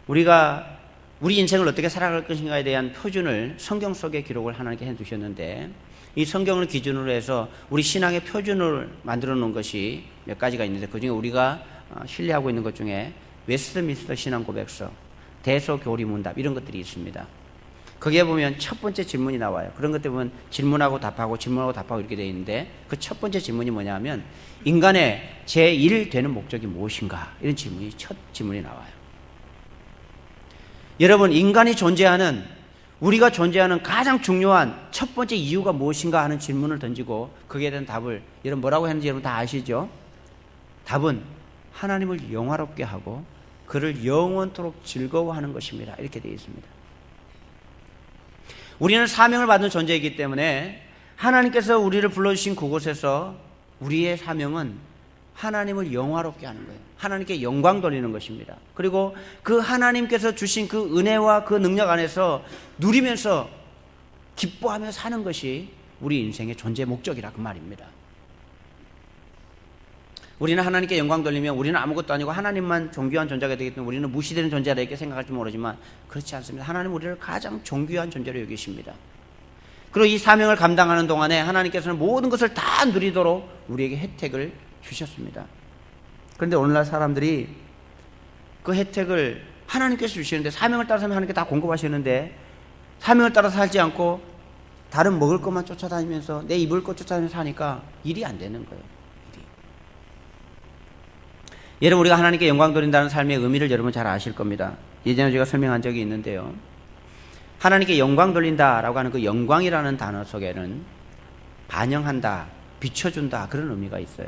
우리가 우리 인생을 어떻게 살아갈 것인가에 대한 표준을 성경 속에 기록을 하나님께 해두셨는데, 이 성경을 기준으로 해서 우리 신앙의 표준을 만들어 놓은 것이 몇 가지가 있는데, 그중에 우리가 신뢰하고 있는 것 중에 웨스트민스터 신앙고백서, 대소교리문답 이런 것들이 있습니다. 거기에 보면 첫 번째 질문이 나와요. 그런 것들 보면 질문하고 답하고 이렇게 되어 있는데, 그 첫 번째 질문이 뭐냐면 인간의 제1 되는 목적이 무엇인가, 이런 질문이 첫 질문이 나와요. 여러분, 인간이 존재하는, 우리가 존재하는 가장 중요한 첫 번째 이유가 무엇인가 하는 질문을 던지고 거기에 대한 답을 여러분 뭐라고 했는지 여러분 다 아시죠? 답은 하나님을 영화롭게 하고 그를 영원토록 즐거워하는 것입니다. 이렇게 되어 있습니다. 우리는 사명을 받은 존재이기 때문에 하나님께서 우리를 불러주신 그곳에서 우리의 사명은 하나님을 영화롭게 하는 거예요. 하나님께 영광 돌리는 것입니다. 그리고 그 하나님께서 주신 그 은혜와 그 능력 안에서 누리면서 기뻐하며 사는 것이 우리 인생의 존재 목적이라 그 말입니다. 우리는 하나님께 영광 돌리면 우리는 아무것도 아니고 하나님만 존귀한 존재가 되기 때문에 우리는 무시되는 존재라 이렇게 생각할지 모르지만 그렇지 않습니다. 하나님은 우리를 가장 존귀한 존재로 여기십니다. 그리고 이 사명을 감당하는 동안에 하나님께서는 모든 것을 다 누리도록 우리에게 혜택을 주셨습니다. 그런데 오늘날 사람들이 그 혜택을 하나님께서 주시는데, 사명을 따라서 하나님께 다 공급하시는데 사명을 따라 살지 않고 다른 먹을 것만 쫓아다니면서 내 입을 것 쫓아다니면서 하니까 일이 안 되는 거예요. 여러분, 우리가 하나님께 영광 돌린다는 삶의 의미를 여러분 잘 아실 겁니다. 예전에 제가 설명한 적이 있는데요. 하나님께 영광 돌린다라고 하는 그 영광이라는 단어 속에는 반영한다, 비춰준다, 그런 의미가 있어요.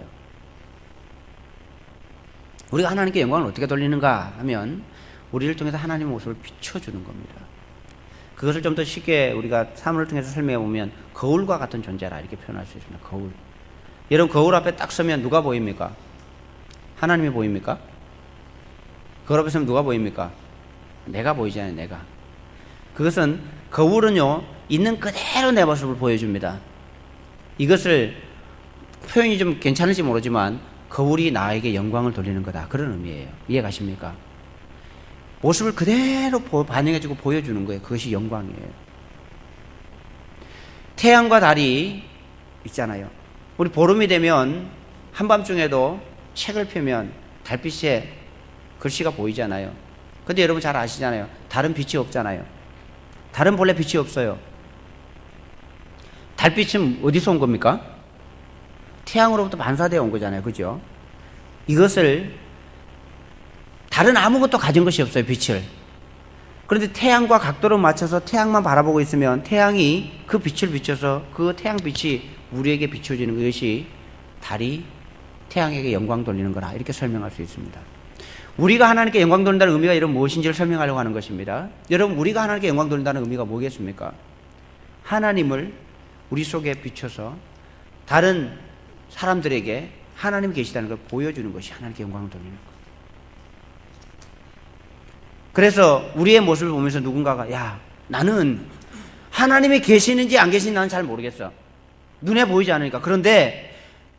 우리가 하나님께 영광을 어떻게 돌리는가 하면 우리를 통해서 하나님의 모습을 비춰주는 겁니다. 그것을 좀 더 쉽게 우리가 사물을 통해서 설명해 보면 거울과 같은 존재라 이렇게 표현할 수 있습니다. 거울. 여러분, 거울 앞에 딱 서면 누가 보입니까? 하나님이 보입니까? 거울 앞에 서면 누가 보입니까? 내가 보이잖아요. 내가. 그것은, 거울은요 있는 그대로 내 모습을 보여줍니다. 이것을 표현이 좀 괜찮을지 모르지만 거울이 나에게 영광을 돌리는 거다, 그런 의미예요. 이해가십니까? 모습을 그대로 반영해주고 보여주는 거예요. 그것이 영광이에요. 태양과 달이 있잖아요. 우리 보름이 되면 한밤중에도 책을 펴면 달빛에 글씨가 보이잖아요. 근데 여러분 잘 아시잖아요. 달은 빛이 없잖아요. 달은 본래 빛이 없어요. 달빛은 어디서 온 겁니까? 태양으로부터 반사되어 온 거잖아요. 그죠? 이것을, 달은 아무것도 가진 것이 없어요. 빛을. 그런데 태양과 각도를 맞춰서 태양만 바라보고 있으면 태양이 그 빛을 비춰서 그 태양빛이 우리에게 비춰지는 것이 달이 태양에게 영광 돌리는 거라, 이렇게 설명할 수 있습니다. 우리가 하나님께 영광 돌린다는 의미가 이런 무엇인지를 설명하려고 하는 것입니다. 여러분, 우리가 하나님께 영광 돌린다는 의미가 뭐겠습니까? 하나님을 우리 속에 비춰서 다른 사람들에게 하나님이 계시다는 걸 보여주는 것이 하나님께 영광을 돌리는 것. 그래서 우리의 모습을 보면서 누군가가, 야, 나는 하나님이 계시는지 안 계시는지 나는 잘 모르겠어. 눈에 보이지 않으니까. 그런데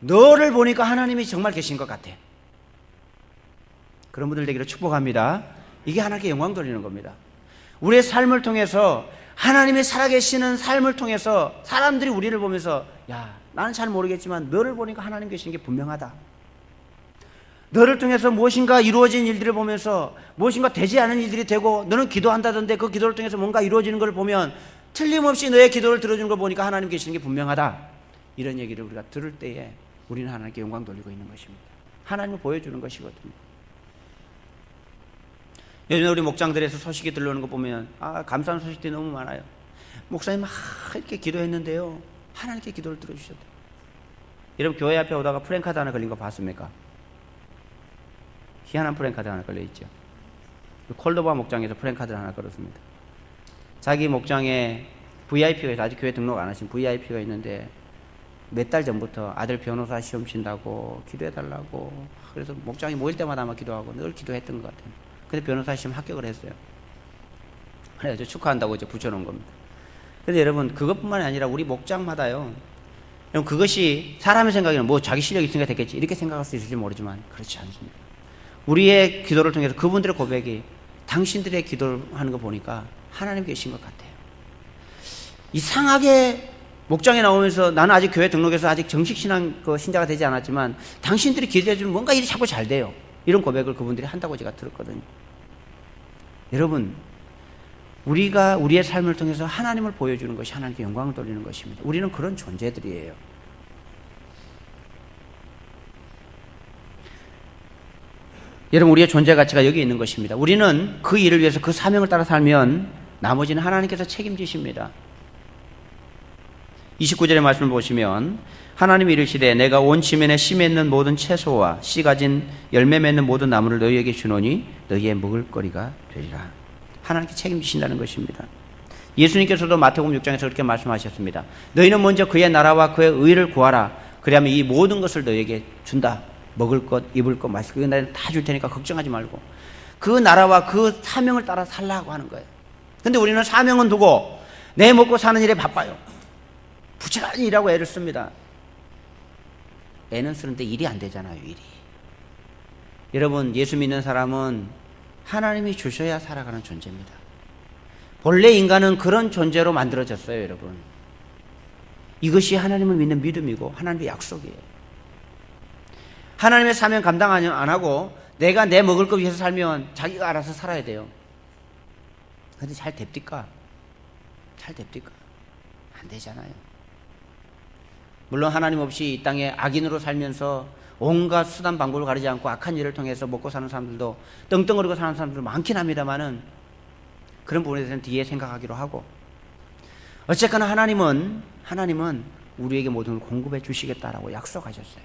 너를 보니까 하나님이 정말 계신 것 같아. 그런 분들 되기를 축복합니다. 이게 하나님께 영광 돌리는 겁니다. 우리의 삶을 통해서, 하나님이 살아계시는 삶을 통해서 사람들이 우리를 보면서, 야, 나는 잘 모르겠지만 너를 보니까 하나님 계시는 게 분명하다. 너를 통해서 무엇인가 이루어진 일들을 보면서 무엇인가 되지 않은 일들이 되고, 너는 기도한다던데 그 기도를 통해서 뭔가 이루어지는 걸 보면 틀림없이 너의 기도를 들어주는 걸 보니까 하나님 계시는 게 분명하다. 이런 얘기를 우리가 들을 때에 우리는 하나님께 영광 돌리고 있는 것입니다. 하나님을 보여주는 것이거든요. 요즘에 우리 목장들에서 소식이 들려오는 거 보면, 감사한 소식들이 너무 많아요. 목사님 이렇게 기도했는데요, 하나님께 기도를 들어주셨대요. 여러분, 교회 앞에 오다가 프랜카드 하나 걸린 거 봤습니까? 희한한 프랜카드 하나 걸려있죠. 콜도바 목장에서 프랜카드를 하나 걸었습니다. 자기 목장에 VIP가 있어. 아직 교회 등록 안 하신 VIP가 있는데 몇 달 전부터 아들 변호사 시험 친다고 기도해달라고, 그래서 목장이 모일 때마다 아마 기도하고 늘 기도했던 것 같아요. 근데 변호사 시험 합격을 했어요. 그래서 축하한다고 이제 붙여놓은 겁니다. 그런데 여러분, 그것뿐만이 아니라 우리 목장마다요, 여러분, 그것이 사람의 생각에는 뭐 자기 실력이 있으니까 됐겠지 이렇게 생각할 수 있을지 모르지만 그렇지 않습니다. 우리의 기도를 통해서 그분들의 고백이, 당신들의 기도를 하는 거 보니까 하나님 계신 것 같아요. 이상하게 목장에 나오면서, 나는 아직 교회 등록해서 아직 정식 신자가 되지 않았지만 당신들이 기도해주면 뭔가 일이 자꾸 잘 돼요. 이런 고백을 그분들이 한다고 제가 들었거든요. 여러분, 우리가 우리의 삶을 통해서 하나님을 보여주는 것이 하나님께 영광을 돌리는 것입니다. 우리는 그런 존재들이에요. 여러분, 우리의 존재 가치가 여기 있는 것입니다. 우리는 그 일을 위해서 그 사명을 따라 살면 나머지는 하나님께서 책임지십니다. 29절의 말씀을 보시면, 하나님이 이르시되 내가 온 지면에 씨 맺는 모든 채소와 씨 가진 열매 맺는 모든 나무를 너희에게 주노니 너희의 먹을거리가 되리라. 하나님께 책임지신다는 것입니다. 예수님께서도 마태복음 6장에서 그렇게 말씀하셨습니다. 너희는 먼저 그의 나라와 그의 의를 구하라. 그리하면 이 모든 것을 너희에게 준다. 먹을 것, 입을 것, 마실 것, 내가 다 줄 테니까 걱정하지 말고 그 나라와 그 사명을 따라 살라고 하는 거예요. 근데 우리는 사명은 두고 내 먹고 사는 일에 바빠요. 부지런히 일하고 애를 씁니다. 애는 쓰는데 일이 안 되잖아요. 일이. 여러분, 예수 믿는 사람은 하나님이 주셔야 살아가는 존재입니다. 본래 인간은 그런 존재로 만들어졌어요, 여러분. 이것이 하나님을 믿는 믿음이고 하나님의 약속이에요. 하나님의 사명 감당 안 하고 내가 내 먹을 것 위해서 살면 자기가 알아서 살아야 돼요. 근데 잘 됩니까? 잘 됩니까? 안 되잖아요. 물론 하나님 없이 이 땅에 악인으로 살면서 온갖 수단 방법을 가리지 않고 악한 일을 통해서 먹고 사는 사람들도, 떵떵거리고 사는 사람들도 많긴 합니다만은 그런 부분에 대해서는 뒤에 생각하기로 하고, 어쨌거나 하나님은 우리에게 모든 걸 공급해 주시겠다라고 약속하셨어요.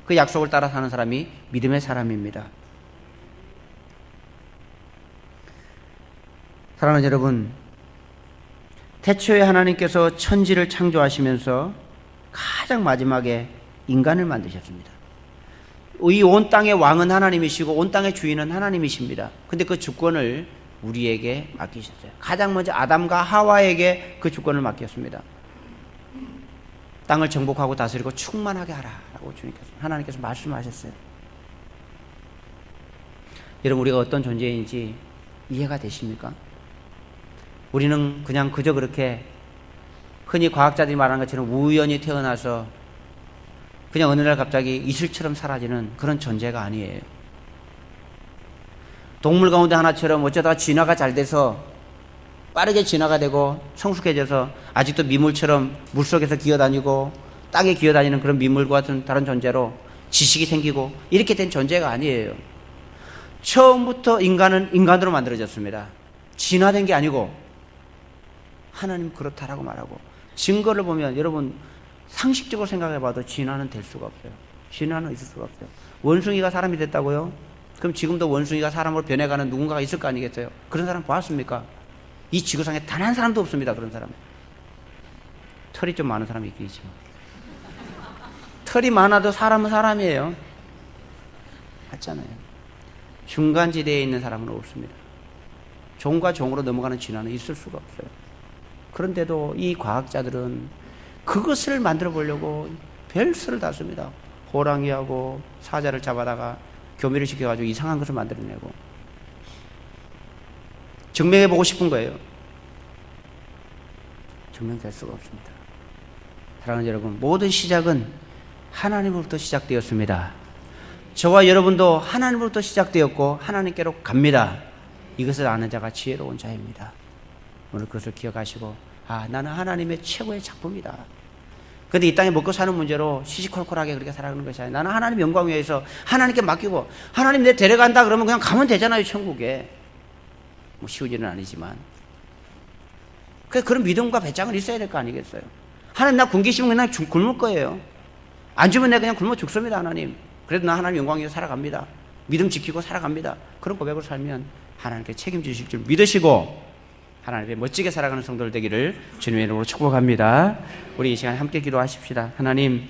그 약속을 따라 사는 사람이 믿음의 사람입니다. 사랑하는 여러분, 태초에 하나님께서 천지를 창조하시면서 가장 마지막에 인간을 만드셨습니다. 이 온 땅의 왕은 하나님이시고 온 땅의 주인은 하나님이십니다. 근데 그 주권을 우리에게 맡기셨어요. 가장 먼저 아담과 하와에게 그 주권을 맡겼습니다. 땅을 정복하고 다스리고 충만하게 하라라고 하나님께서 말씀하셨어요. 여러분, 우리가 어떤 존재인지 이해가 되십니까? 우리는 그냥 그저 그렇게 흔히 과학자들이 말하는 것처럼 우연히 태어나서 그냥 어느 날 갑자기 이슬처럼 사라지는 그런 존재가 아니에요. 동물 가운데 하나처럼 어쩌다가 진화가 잘 돼서 빠르게 진화가 되고 성숙해져서 아직도 미물처럼 물속에서 기어다니고 땅에 기어다니는 그런 미물과 같은 다른 존재로 지식이 생기고 이렇게 된 존재가 아니에요. 처음부터 인간은 인간으로 만들어졌습니다. 진화된 게 아니고 하나님 그렇다라고 말하고, 증거를 보면 여러분 상식적으로 생각해 봐도 진화는 될 수가 없어요. 진화는 있을 수가 없어요. 원숭이가 사람이 됐다고요? 그럼 지금도 원숭이가 사람으로 변해가는 누군가가 있을 거 아니겠어요? 그런 사람 보았습니까? 이 지구상에 단 한 사람도 없습니다. 그런 사람. 털이 좀 많은 사람이 있긴 있지만 털이 많아도 사람은 사람이에요. 맞잖아요. 중간지대에 있는 사람은 없습니다. 종과 종으로 넘어가는 진화는 있을 수가 없어요. 그런데도 이 과학자들은 그것을 만들어 보려고 별수를 다 씁니다. 호랑이하고 사자를 잡아다가 교미를 시켜가지고 이상한 것을 만들어내고 증명해 보고 싶은 거예요. 증명될 수가 없습니다. 사랑하는 여러분, 모든 시작은 하나님으로부터 시작되었습니다. 저와 여러분도 하나님으로부터 시작되었고 하나님께로 갑니다. 이것을 아는 자가 지혜로운 자입니다. 오늘 그것을 기억하시고, 나는 하나님의 최고의 작품이다. 그런데 이 땅에 먹고 사는 문제로 시시콜콜하게 그렇게 살아가는 것이 아니라 나는 하나님 영광 위해서 하나님께 맡기고, 하나님 내 데려간다 그러면 그냥 가면 되잖아요, 천국에. 뭐 쉬운 일은 아니지만 그런 믿음과 배짱은 있어야 될 거 아니겠어요? 하나님 나 굶기시면 그냥 굶을 거예요. 안 주면 내가 그냥 굶어 죽습니다. 하나님 그래도 나 하나님 영광 위해서 살아갑니다. 믿음 지키고 살아갑니다. 그런 고백으로 살면 하나님께 책임지실 줄 믿으시고 하나님의 멋지게 살아가는 성도들 되기를 주님의 이름으로 축복합니다. 우리 이 시간에 함께 기도하십시다. 하나님,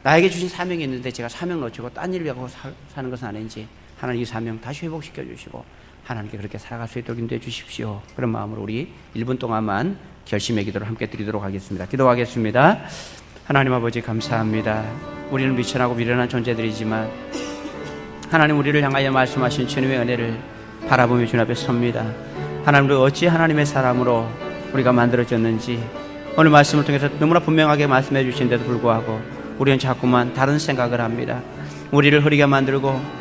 나에게 주신 사명이 있는데 제가 사명 놓치고 딴 일을 위하고 사는 것은 아닌지 하나님 이 사명 다시 회복시켜 주시고 하나님께 그렇게 살아갈 수 있도록 인도해 주십시오. 그런 마음으로 우리 1분 동안만 결심의 기도를 함께 드리도록 하겠습니다. 기도하겠습니다. 하나님 아버지 감사합니다. 우리는 미천하고 미련한 존재들이지만 하나님 우리를 향하여 말씀하신 주님의 은혜를 바라보며 주님 앞에 섭니다. 하나님, 우리가 어찌 하나님의 사람으로 우리가 만들어졌는지 오늘 말씀을 통해서 너무나 분명하게 말씀해 주신 데도 불구하고 우리는 자꾸만 다른 생각을 합니다. 우리를 흐리게 만들고